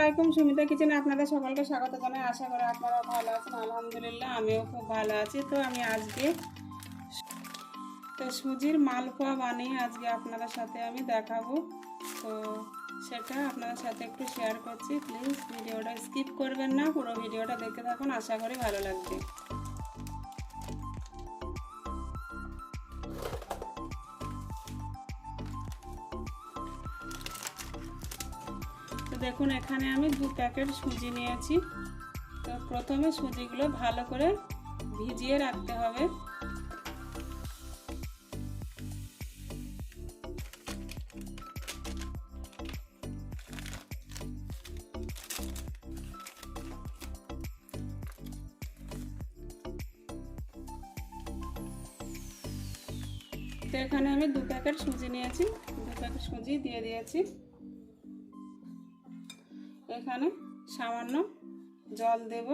আলাইকুম, সুমিতা কিচেনে আপনাদের সকলকে স্বাগত জানাই। আশা করি আপনারা ভালো আছেন। আলহামদুলিল্লাহ আমিও খুব ভালো আছি। তো আমি আজকে সুজির মালপোয়া বানিয়ে আজকে আপনাদের সাথে আমি দেখাবো। তো সেটা আপনাদের সাথে একটু শেয়ার করছি। প্লিজ ভিডিওটা স্কিপ করবেন না, পুরো ভিডিওটা দেখতে থাকুন, আশা করি ভালো লাগবে। তো দেখুন, এখানে আমি 2 প্যাকেট সুজি নিয়েছি। তো প্রথমে সুজিগুলো ভালো করে ভিজিয়ে রাখতে হবে। তো এখানে আমি 2 প্যাকেট সুজি নিয়েছি, 2 প্যাকেট সুজি দিয়ে দিয়েছি। এখানে সামান্য জল দেব।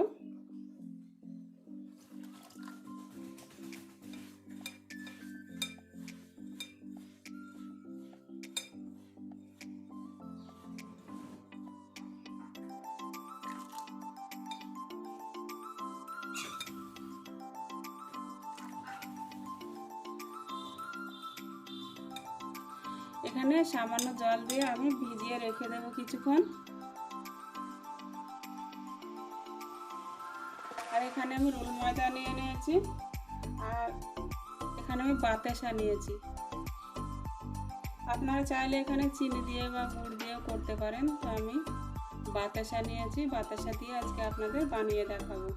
এখানে সামান্য জল দিয়ে আমি ভিজিয়ে রেখে দেবো কিছুক্ষণ। আর এখানে আমি রুল ময়দা নিয়ে নিয়েছি, আর এখানে আমি বাতাসা নিয়েছি। আপনারা চাইলে এখানে চিনি দিয়ে বা গুড় দিয়েও করতে পারেন। তো আমি বাতাসা নিয়েছি, বাতাসা দিয়ে আজকে আপনাদের বানিয়ে দেখাবো।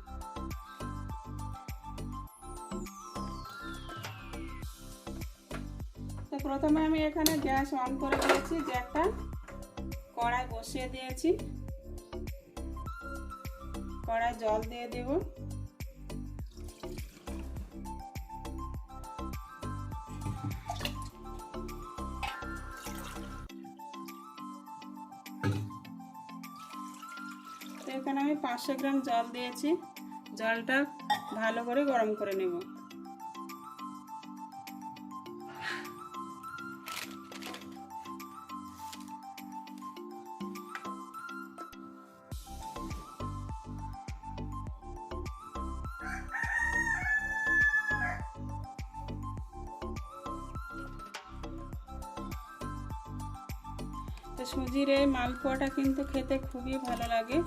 তো প্রথমে আমি এখানে গ্যাস অন করে দিয়েছি, যে একটা কড়াই বসিয়ে দিয়েছি। কড়াই জল দিয়ে দেব। তো এখানে আমি 500 গ্রাম জল দিয়েছি। জলটা ভালো করে গরম করে নেব। তো সুজির এই মালপোয়াটা কিন্তু খেতে খুবই ভালো লাগে,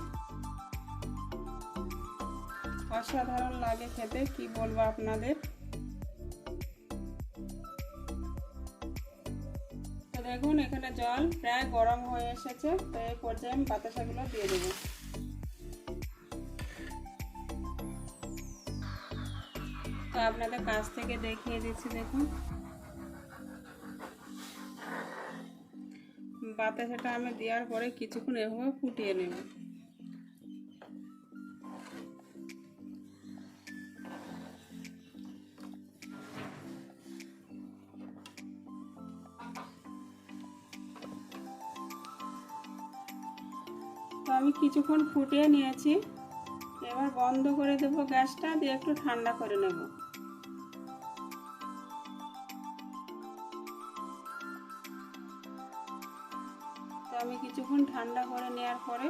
অসাধারণ লাগে খেতে, কি বলবো আপনাদের। তো দেখুন, এখানে জল প্রায় গরম হয়ে এসেছে। তো এই পর্যায়ে আমি বাতাসাগুলো দিয়ে দেব। তো আপনাদের কাছ থেকে দেখিয়ে দিচ্ছি, দেখুন বাতাসাটা আমি দেওয়ার পরে কিছুক্ষণ এভাবে ফুটিয়ে নেব। তো আমি কিছুক্ষণ ফুটিয়ে নিয়েছি। এবার বন্ধ করে দেব গ্যাসটা, দিয়ে একটু ঠান্ডা করে নেব। তো আমি কিছুক্ষণ ঠান্ডা করে নেওয়ার পরে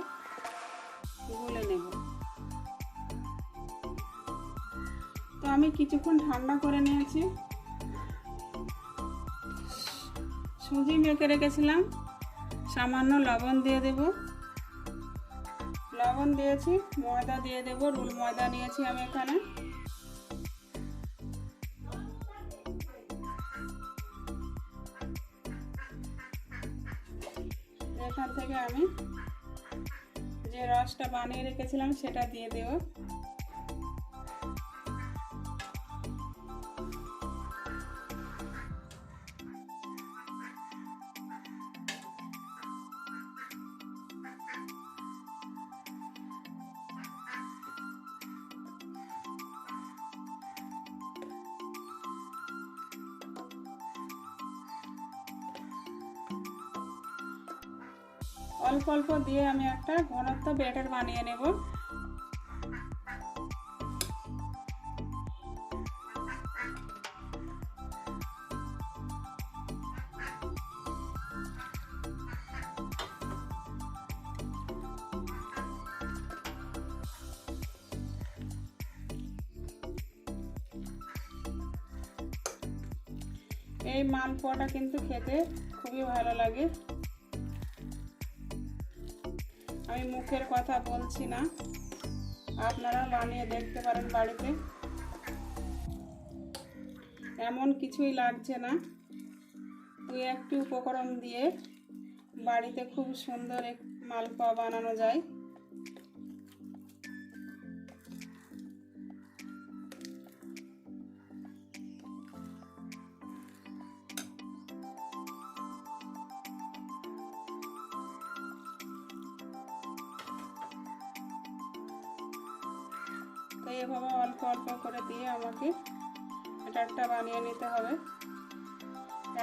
গুলে নেব। তো আমি কিছুক্ষণ ঠান্ডা করে নিয়েছি। সুজি মেখে রেখেছিলাম, সামান্য লবণ দিয়ে দেব। লবণ দিয়েছি, ময়দা দিয়ে দেব। রুল ময়দা নিয়েছি আমি এখানে। এখান থেকে আমি যে রসটা বানিয়ে রেখেছিলাম সেটা দিয়ে দেব। অল্প অল্প দিয়ে আমি একটা ঘনত্ব ব্যাটার বানিয়ে নেব। এই মালপোয়াটা কিন্তু খেতে খুবই ভালো লাগে। আমি মুখের কথা বলছি না, আপনারা বানিয়ে দেখতে পারেন বাড়িতে। এমন কিছুই লাগছে না, দুই একটি উপকরণ দিয়ে বাড়িতে খুব সুন্দর এক মালপোয়া বানানো যায়। তো এভাবে অল্প অল্প করে দিয়ে আমাকে এটা একটা বানিয়ে নিতে হবে,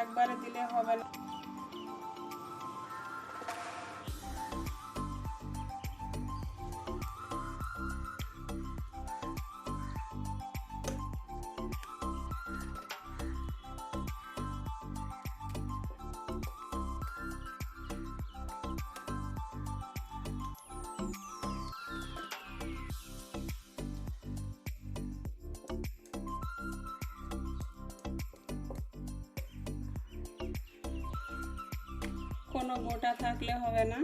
একবারে দিলে হবে না। কোনো গোটা থাকলে হবে না।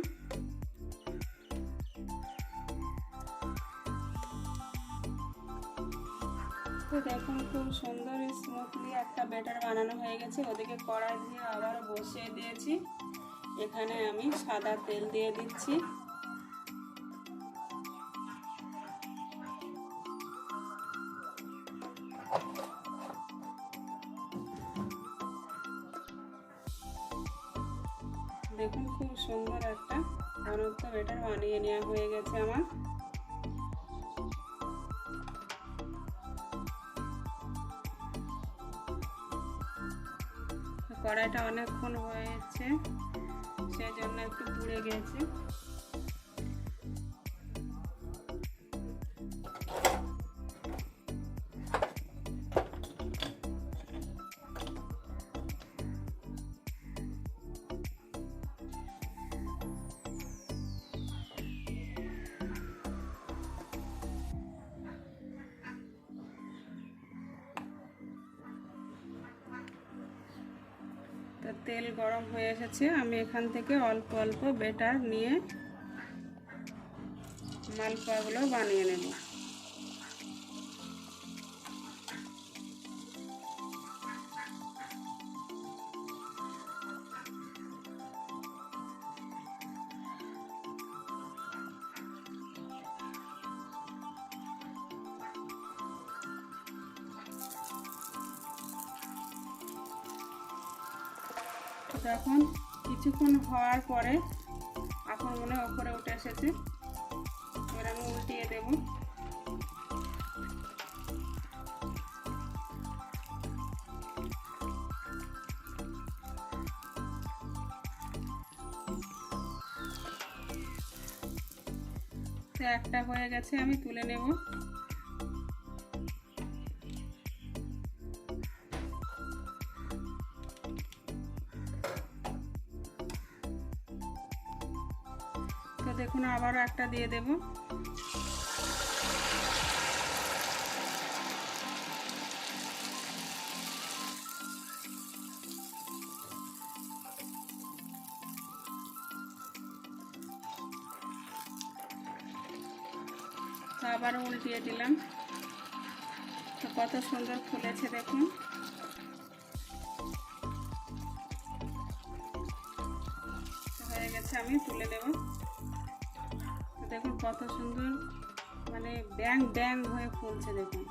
তো দেখুন খুব সুন্দর স্মুথলি একটা ব্যাটার বানানো হয়ে গেছে। ওদিকে কড়াই দিয়ে আবার বসিয়ে দিয়েছি, এখানে আমি সাদা তেল দিয়ে দিচ্ছি। দেখুন খুব সুন্দর একটা ঘনত্ব ব্যাটার বানিয়ে নেওয়া হয়ে গেছে আমার। কড়াইটা অনেকক্ষণ হয়েছে, সেই জন্য একটু পুড়ে গেছে। তো তেল গরম হয়ে এসেছে, আমি এখান থেকে অল্প অল্প ব্যাটার নিয়ে মালপোয়াগুলো বানিয়ে নেব। এখন কিছুক্ষণ হওয়ার পরে এখন মনে হয় উপরে উঠে এসেছে, এবার আমি উল্টিয়ে দেব। তো একটা হয়ে গেছে, আমি তুলে নেব। তো দেখুন আবারও একটা দিয়ে দেব। তো আবারও উল্টিয়ে দিলাম। তো কত সুন্দর ফুলেছে দেখুন। হয়ে গেছে, আমি তুলে নেব। তো দেখুন কত সুন্দর মানে ব্যাং ব্যাং হয়ে ফুলছে দেখুন।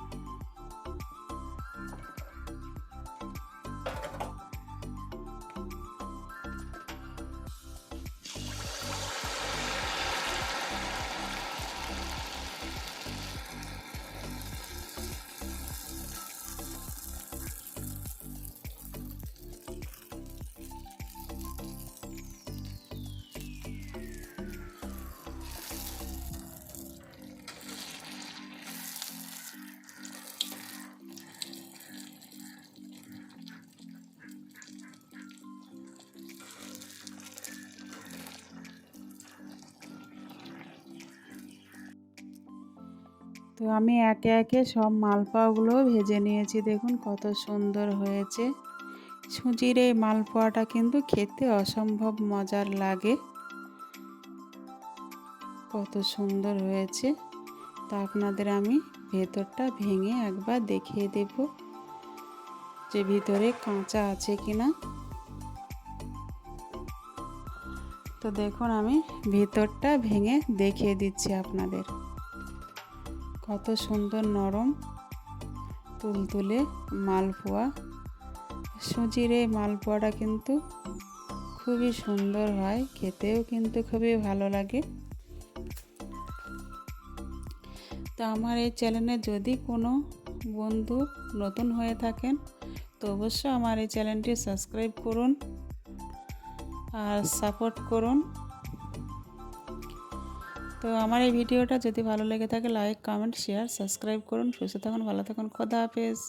তো আমি একে একে সব মালপোয়াগুলো ভেজে নিয়েছি, দেখুন কত সুন্দর হয়েছে। সুজির এই মালপোয়াটা কিন্তু খেতে অসম্ভব মজার লাগে, কত সুন্দর হয়েছে। তো আপনাদের আমি ভেতরটা ভেঙে একবার দেখিয়ে দেব যে ভিতরে কাঁচা আছে কিনা। তো দেখুন আমি ভিতরটা ভেঙে দেখিয়ে দিচ্ছি আপনাদের, কত সুন্দর নরম তুলতুলে মালপোয়া। সুজির এই মালপোয়াটা কিন্তু খুবই সুন্দর হয়, খেতেও কিন্তু খুবই ভালো লাগে। তো আমার এই চ্যানেলে যদি কোনো বন্ধু নতুন হয়ে থাকেন তো অবশ্যই আমার এই চ্যানেলটি সাবস্ক্রাইব করুন আর সাপোর্ট করুন। তো আমার এই ভিডিওটা যদি ভালো লেগে থাকে লাইক, কমেন্ট, শেয়ার, সাবস্ক্রাইব করুন। সুস্থ থাকুন, ভালো থাকুন, খোদা হাফেজ।